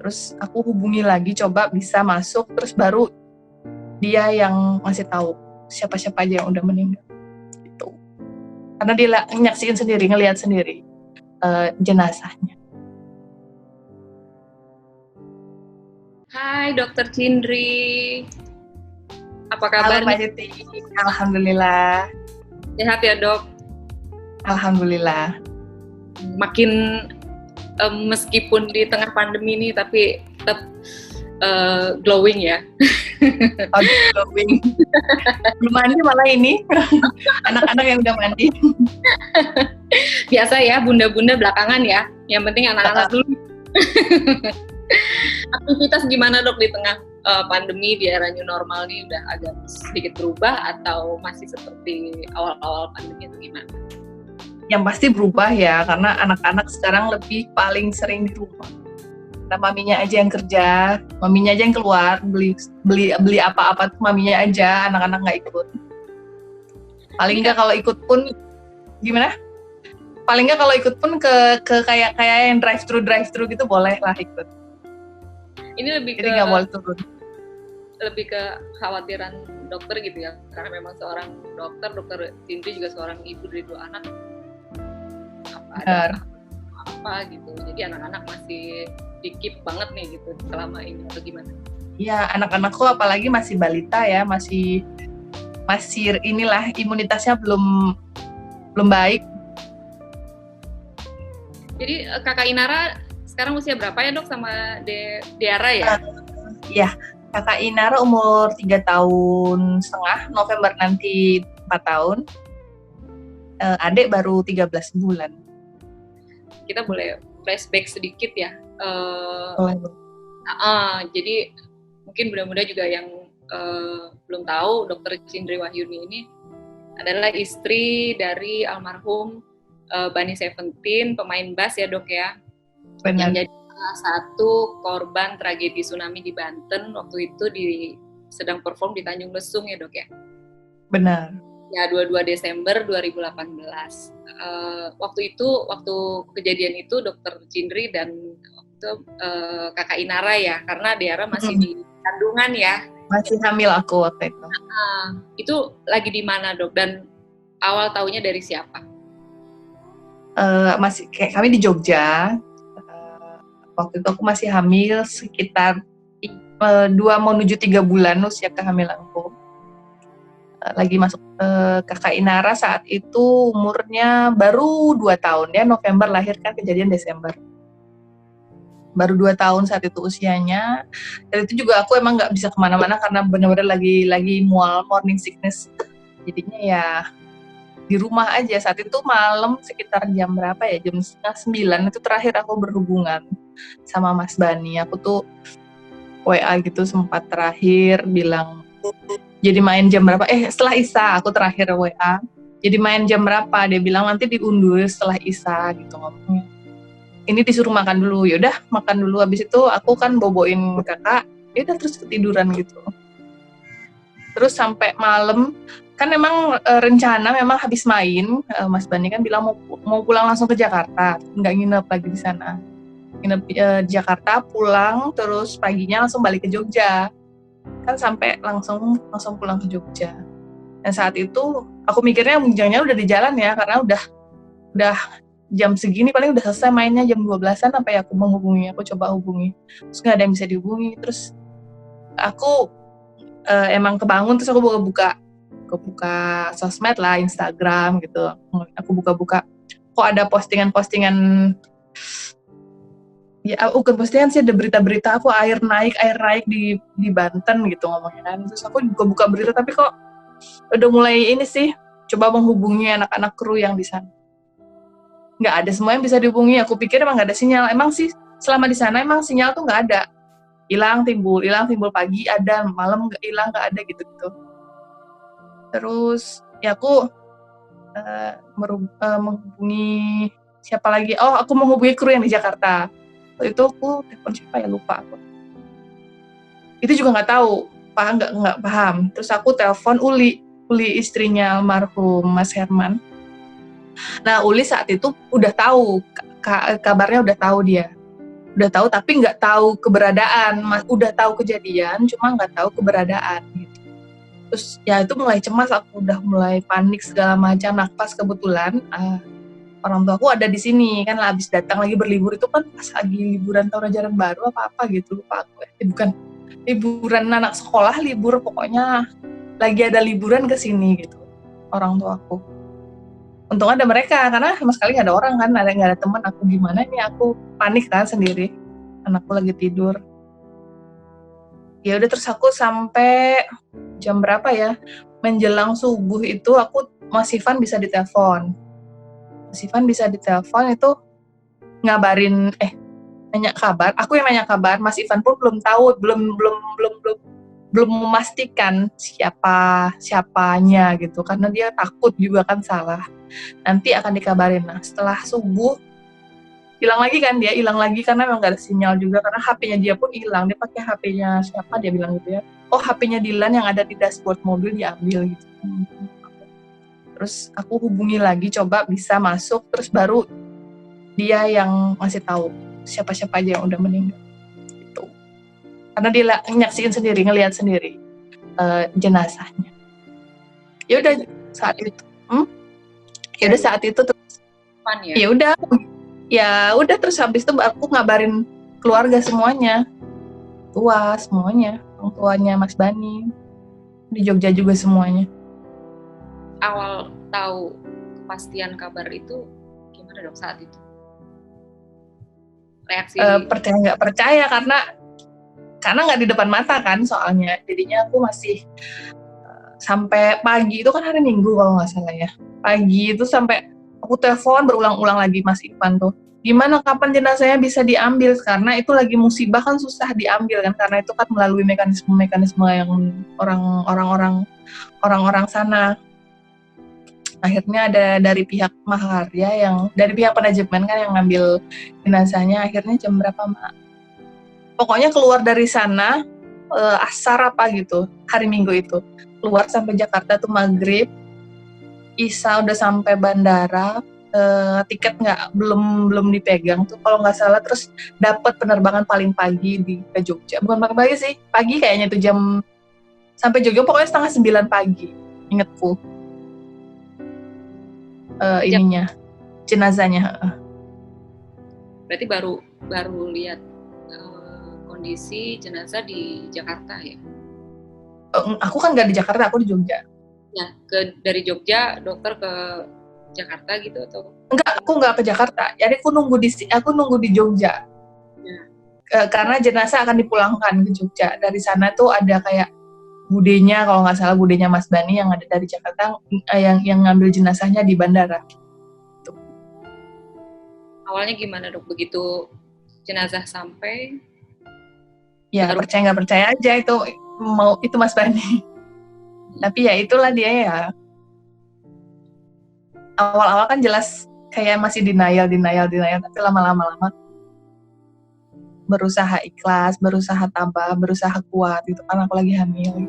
Terus aku hubungi lagi, coba bisa masuk, terus baru dia yang ngasih tahu siapa-siapa aja yang udah meninggal. Gitu. Karena dia nyaksiin sendiri, ngelihat sendiri jenazahnya. Hai Dokter Cindri, apa Halo kabarnya? Mbak Siti, alhamdulillah. Sehat ya dok? Alhamdulillah. Makin meskipun di tengah pandemi ini tapi tetap glowing ya. Oh, glowing. Belum mandi malah ini. Anak-anak yang udah mandi. Biasa ya, bunda-bunda belakangan ya. Yang penting anak-anak dulu. Aktivitas gimana dok di tengah pandemi di era new normal ini udah agak sedikit berubah atau masih seperti awal-awal pandemi atau gimana? Yang pasti berubah ya, karena anak-anak sekarang lebih paling sering di rumah. Nah, maminya aja yang kerja, maminya aja yang keluar, beli apa-apa tuh maminya aja, anak-anak nggak ikut. Paling nggak kalau ikut pun gimana? Paling nggak kalau ikut pun ke kayak yang drive-thru gitu boleh lah ikut. Ini lebih jadi nggak boleh turun. Lebih ke khawatiran dokter gitu ya, karena memang seorang dokter Cindri juga seorang ibu dari 2 anak. Apa gitu, jadi anak-anak masih dikip banget nih gitu selama ini atau gimana? Iya, anak-anakku apalagi masih balita ya, masih inilah imunitasnya belum baik. Jadi kakak Inara sekarang usia berapa ya dok sama Deara ya? Iya, kakak Inara umur 3 tahun setengah, November nanti 4 tahun. Adik baru 13 bulan. Kita boleh flashback sedikit ya. Jadi mungkin mudah-mudahan juga yang belum tahu, Dokter Cindri Wahyuni ini adalah istri dari almarhum Bani Seventeen, pemain bass ya dok ya. Benar. Yang jadi salah satu korban tragedi tsunami di Banten waktu itu sedang perform di Tanjung Lesung ya dok ya. Benar. Ya, 22 Desember 2018. Waktu kejadian itu Dokter Cindri dan kakak Inara ya, karena Deara masih di kandungan ya. Masih hamil aku waktu itu. Itu lagi di mana dok? Dan awal taunya dari siapa? Masih kayak kami di Jogja. Waktu itu aku masih hamil sekitar 2 menuju 3 bulan usia kehamilanku. Lagi masuk kakak Inara saat itu umurnya baru 2 tahun ya, November lahir kan, kejadian Desember. Baru 2 tahun saat itu usianya. Dan itu juga aku emang nggak bisa kemana-mana karena benar-benar lagi mual, morning sickness. Jadinya ya di rumah aja. Saat itu malam sekitar jam berapa ya, jam 8:30 itu terakhir aku berhubungan sama Mas Bani. Aku tuh WA gitu sempat terakhir bilang, jadi main jam berapa? Setelah Isya aku terakhir WA. Jadi main jam berapa? Dia bilang nanti diundur setelah Isya gitu ngomongnya. Ini disuruh makan dulu. Yaudah makan dulu. Habis itu aku kan boboin kakak. Yaudah terus ketiduran gitu. Terus sampai malam kan memang rencana memang habis main. Mas Bani kan bilang mau pulang langsung ke Jakarta. Nggak nginep lagi di sana. Nginep di Jakarta, pulang terus paginya langsung balik ke Jogja. Kan sampai langsung pulang ke Jogja. Dan saat itu aku mikirnya jangan-jangan udah di jalan ya, karena udah jam segini paling udah selesai mainnya jam 12-an, apa ya aku menghubungi, aku coba hubungi. Terus nggak ada yang bisa dihubungi. Terus aku emang kebangun, terus aku buka sosmed lah, Instagram gitu. Aku buka kok ada postingan ya, bukan postingan sih, ada berita-berita aku air naik di Banten gitu ngomongnya kan. Terus aku juga buka berita, tapi kok udah mulai ini sih, coba menghubungi anak-anak kru yang di sana. Nggak ada semua yang bisa dihubungi. Aku pikir emang nggak ada sinyal. Emang sih selama di sana emang sinyal tuh nggak ada. Hilang timbul pagi ada, malam hilang nggak ada gitu. Terus ya aku menghubungi siapa lagi? Oh, aku menghubungi kru yang di Jakarta. Waktu itu aku telepon siapa ya, lupa aku. Itu juga nggak tahu, nggak paham. Terus aku telepon Uli istrinya almarhum Mas Herman. Nah, Uli saat itu udah tahu kabarnya, udah Udah tahu tapi nggak tahu keberadaan. Udah tahu kejadian, cuma nggak tahu keberadaan gitu. Terus ya itu mulai cemas, aku udah mulai panik segala macam. Nah pas kebetulan orang tua aku ada di sini kan, habis datang lagi berlibur, itu kan pas lagi liburan tahun ajaran baru apa gitu, lupa aku. Bukan liburan anak sekolah, libur pokoknya lagi ada liburan ke sini gitu orang tua aku. Untung ada mereka, karena sama sekali nggak ada orang kan, nggak ada teman. Aku gimana nih, aku panik kan sendiri, anakku lagi tidur. Ya udah, terus aku sampai jam berapa ya, menjelang subuh itu aku Mas Ivan bisa ditelepon. Mas Ivan bisa ditelepon itu ngabarin, nanya kabar. Aku yang nanya kabar, Mas Ivan pun belum tahu, belum memastikan siapanya gitu, karena dia takut juga kan salah. Nanti akan dikabarin. Nah setelah subuh hilang lagi kan, dia hilang lagi karena memang gak ada sinyal juga, karena HP-nya dia pun hilang. Dia pakai HP-nya siapa, dia bilang gitu ya, oh HP-nya Dilan yang ada di dashboard mobil diambil gitu. Terus aku hubungi lagi, coba bisa masuk, terus baru dia yang ngasih tahu siapa-siapa aja yang udah meninggal gitu. Karena dia nyaksiin sendiri, ngelihat sendiri jenazahnya. Ya udah saat itu, saat itu terus ya udah terus habis itu aku ngabarin keluarga semuanya, tua semuanya, orang tuanya Mas Bani di Jogja juga semuanya. Awal tahu kepastian kabar itu gimana dok saat itu? Reaksi? Percaya nggak percaya, karena nggak di depan mata kan soalnya. Jadinya aku masih sampai pagi, itu kan hari Minggu kalau nggak salah ya. Pagi itu sampai aku telepon berulang-ulang lagi Mas Ivan tuh, gimana kapan jenazahnya bisa diambil, karena itu lagi musibah kan, susah diambil kan, karena itu kan melalui mekanisme yang orang-orang sana. Akhirnya ada dari pihak Mahakarya, yang dari pihak manajemen kan yang ngambil jenazahnya. Akhirnya jam berapa Mak? Pokoknya keluar dari sana asar apa gitu, hari Minggu itu keluar sampai Jakarta tuh maghrib, Isa udah sampai bandara, tiket belum dipegang tuh kalau nggak salah. Terus dapat penerbangan paling pagi ke Jogja, bukan paling pagi sih, pagi kayaknya tuh, jam sampai Jogja pokoknya 8:30 pagi, ingetku. Ininya jenazahnya. Berarti baru lihat kondisi jenazah di Jakarta ya? Aku kan nggak di Jakarta, aku di Jogja. Ya, dari Jogja dokter ke Jakarta gitu atau? Enggak, aku nggak ke Jakarta. Jadi aku nunggu di Jogja. Ya. Karena jenazah akan dipulangkan ke Jogja. Dari sana tuh ada kayak budenya, kalau nggak salah budenya Mas Bani yang ada dari Jakarta, yang ngambil jenazahnya di bandara. Tuh. Awalnya gimana dok? Begitu jenazah sampai? Ya percaya nggak percaya aja, itu Mas Bani. Tapi ya itulah dia ya. Awal-awal kan jelas kayak masih denial, tapi lama-lama berusaha ikhlas, berusaha tabah, berusaha kuat. Itu kan aku lagi hamil.